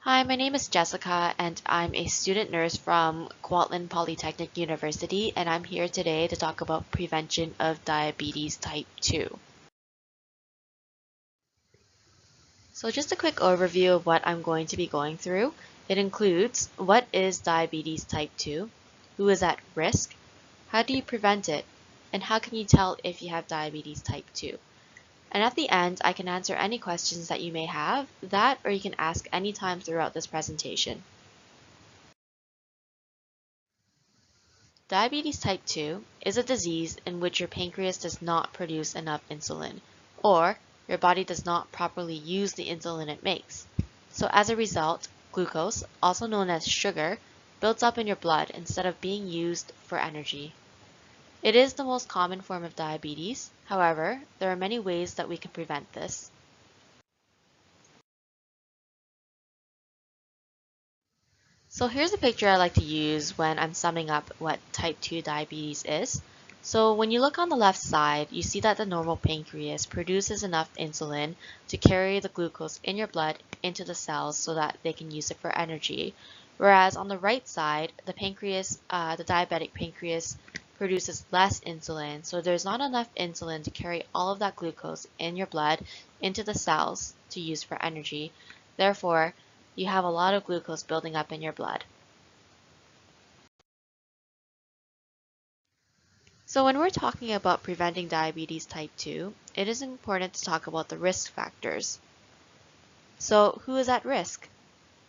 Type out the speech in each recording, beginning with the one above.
Hi, my name is Jessica, and I'm a student nurse from Kwantlen Polytechnic University, and I'm here today to talk about prevention of diabetes type 2. So just a quick overview of what I'm going to be going through. It includes what is diabetes type 2, who is at risk, how do you prevent it, and how can you tell if you have diabetes type 2. And at the end, I can answer any questions that you may have, or you can ask anytime throughout this presentation. Diabetes type 2 is a disease in which your pancreas does not produce enough insulin, or your body does not properly use the insulin it makes. So as a result, glucose, also known as sugar, builds up in your blood instead of being used for energy. It is the most common form of diabetes. However, there are many ways that we can prevent this. So here's a picture I like to use when I'm summing up what type 2 diabetes is. So when you look on the left side, you see that the normal pancreas produces enough insulin to carry the glucose in your blood into the cells so that they can use it for energy. Whereas on the right side, the diabetic pancreas produces less insulin, so there's not enough insulin to carry all of that glucose in your blood into the cells to use for energy. Therefore, you have a lot of glucose building up in your blood. So when we're talking about preventing diabetes type 2, it is important to talk about the risk factors. So who is at risk?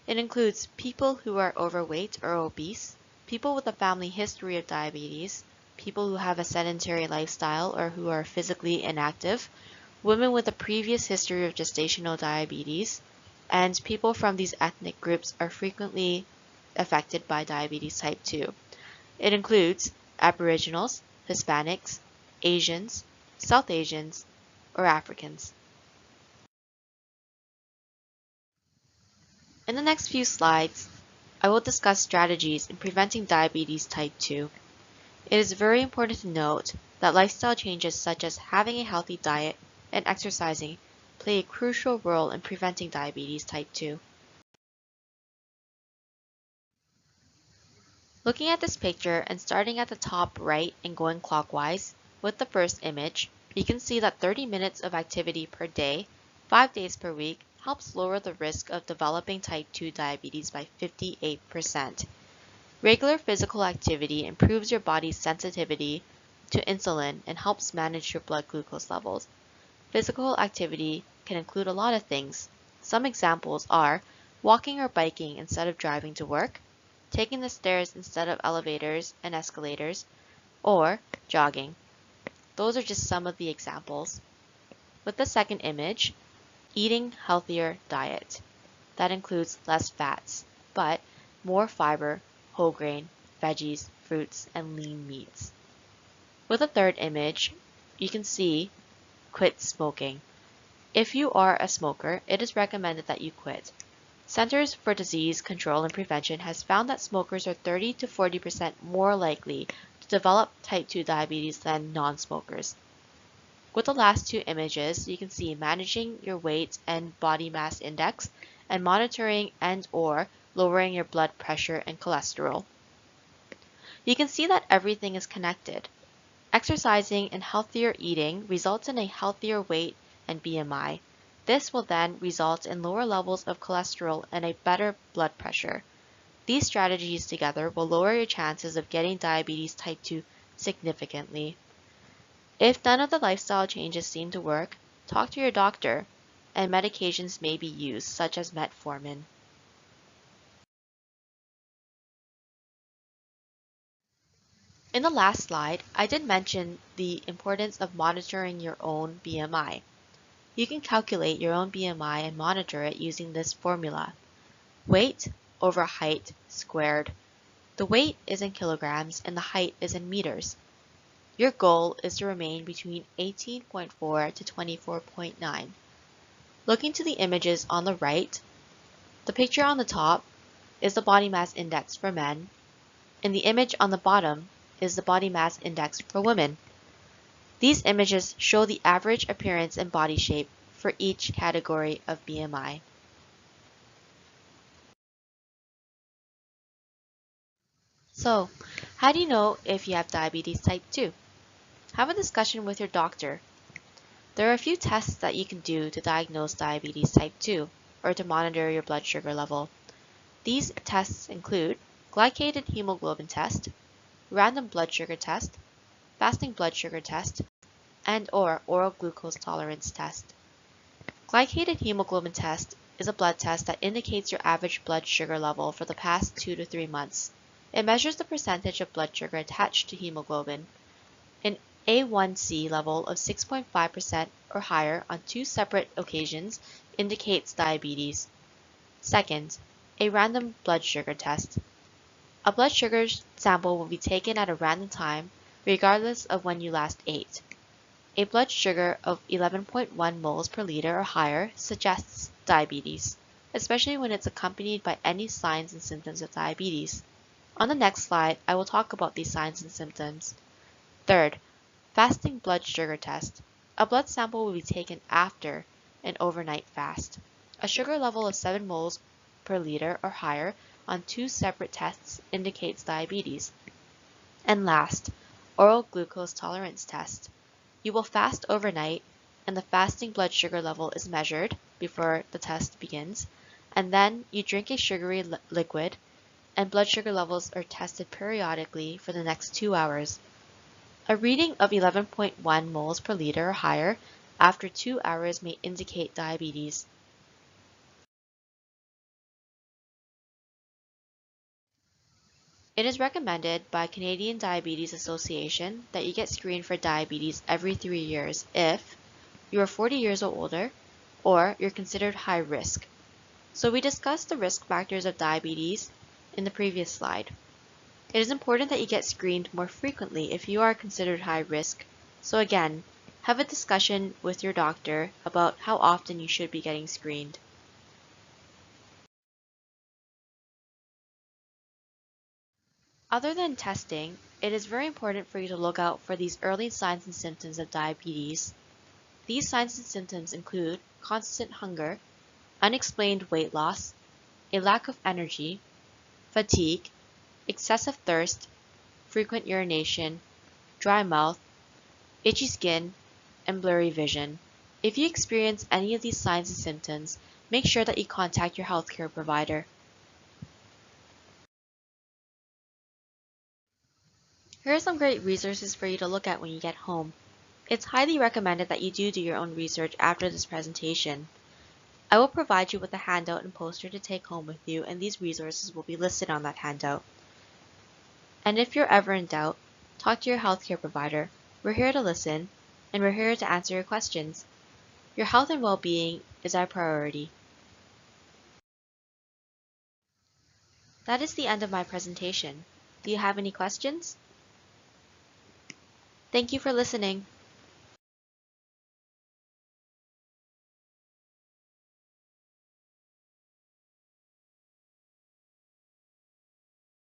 It includes people who are overweight or obese, people with a family history of diabetes, people who have a sedentary lifestyle or who are physically inactive, women with a previous history of gestational diabetes, and people from these ethnic groups are frequently affected by diabetes type 2. It includes Aboriginals, Hispanics, Asians, South Asians, or Africans. In the next few slides, I will discuss strategies in preventing diabetes type 2. It is very important to note that lifestyle changes such as having a healthy diet and exercising play a crucial role in preventing diabetes type 2. Looking at this picture and starting at the top right and going clockwise with the first image, you can see that 30 minutes of activity per day, 5 days per week, helps lower the risk of developing type 2 diabetes by 58%. Regular physical activity improves your body's sensitivity to insulin and helps manage your blood glucose levels. Physical activity can include a lot of things. Some examples are walking or biking instead of driving to work, taking the stairs instead of elevators and escalators, or jogging. Those are just some of the examples. With the second image, eating healthier diet. That includes less fats, but more fiber, whole grain, veggies, fruits, and lean meats. With the third image, you can see quit smoking. If you are a smoker, it is recommended that you quit. Centers for Disease Control and Prevention has found that smokers are 30 to 40% more likely to develop type 2 diabetes than non-smokers. With the last two images, you can see managing your weight and body mass index and monitoring and/or lowering your blood pressure and cholesterol. You can see that everything is connected. Exercising and healthier eating results in a healthier weight and BMI. This will then result in lower levels of cholesterol and a better blood pressure. These strategies together will lower your chances of getting diabetes type 2 significantly. If none of the lifestyle changes seem to work, talk to your doctor, and medications may be used, such as metformin. In the last slide, I did mention the importance of monitoring your own BMI. You can calculate your own BMI and monitor it using this formula. Weight over height squared. The weight is in kilograms and the height is in meters. Your goal is to remain between 18.4 to 24.9. Looking to the images on the right, the picture on the top is the body mass index for men, and the image on the bottom is the body mass index for women. These images show the average appearance and body shape for each category of BMI. So, how do you know if you have diabetes type 2? Have a discussion with your doctor. There are a few tests that you can do to diagnose diabetes type 2 or to monitor your blood sugar level. These tests include glycated hemoglobin test, random blood sugar test, fasting blood sugar test, and or oral glucose tolerance test. Glycated hemoglobin test is a blood test that indicates your average blood sugar level for the past 2 to 3 months. It measures the percentage of blood sugar attached to hemoglobin. An A1C level of 6.5% or higher on 2 separate occasions indicates diabetes. Second, a random blood sugar test. A blood sugar sample will be taken at a random time, regardless of when you last ate. A blood sugar of 11.1 moles per liter or higher suggests diabetes, especially when it's accompanied by any signs and symptoms of diabetes. On the next slide, I will talk about these signs and symptoms. Third, fasting blood sugar test. A blood sample will be taken after an overnight fast. A sugar level of 7 moles per liter or higher on 2 separate tests indicates diabetes. And last, oral glucose tolerance test. You will fast overnight, and the fasting blood sugar level is measured before the test begins, and then you drink a sugary liquid, and blood sugar levels are tested periodically for the next 2 hours. A reading of 11.1 moles per liter or higher after 2 hours may indicate diabetes. It is recommended by Canadian Diabetes Association that you get screened for diabetes every 3 years if you are 40 years or older, or you're considered high risk. So we discussed the risk factors of diabetes in the previous slide. It is important that you get screened more frequently if you are considered high risk. So again, have a discussion with your doctor about how often you should be getting screened. Other than testing, it is very important for you to look out for these early signs and symptoms of diabetes. These signs and symptoms include constant hunger, unexplained weight loss, a lack of energy, fatigue, excessive thirst, frequent urination, dry mouth, itchy skin, and blurry vision. If you experience any of these signs and symptoms, make sure that you contact your healthcare provider. Here are some great resources for you to look at when you get home. It's highly recommended that you do your own research after this presentation. I will provide you with a handout and poster to take home with you, and these resources will be listed on that handout. And if you're ever in doubt, talk to your healthcare provider. We're here to listen, and we're here to answer your questions. Your health and well-being is our priority. That is the end of my presentation. Do you have any questions? Thank you for listening.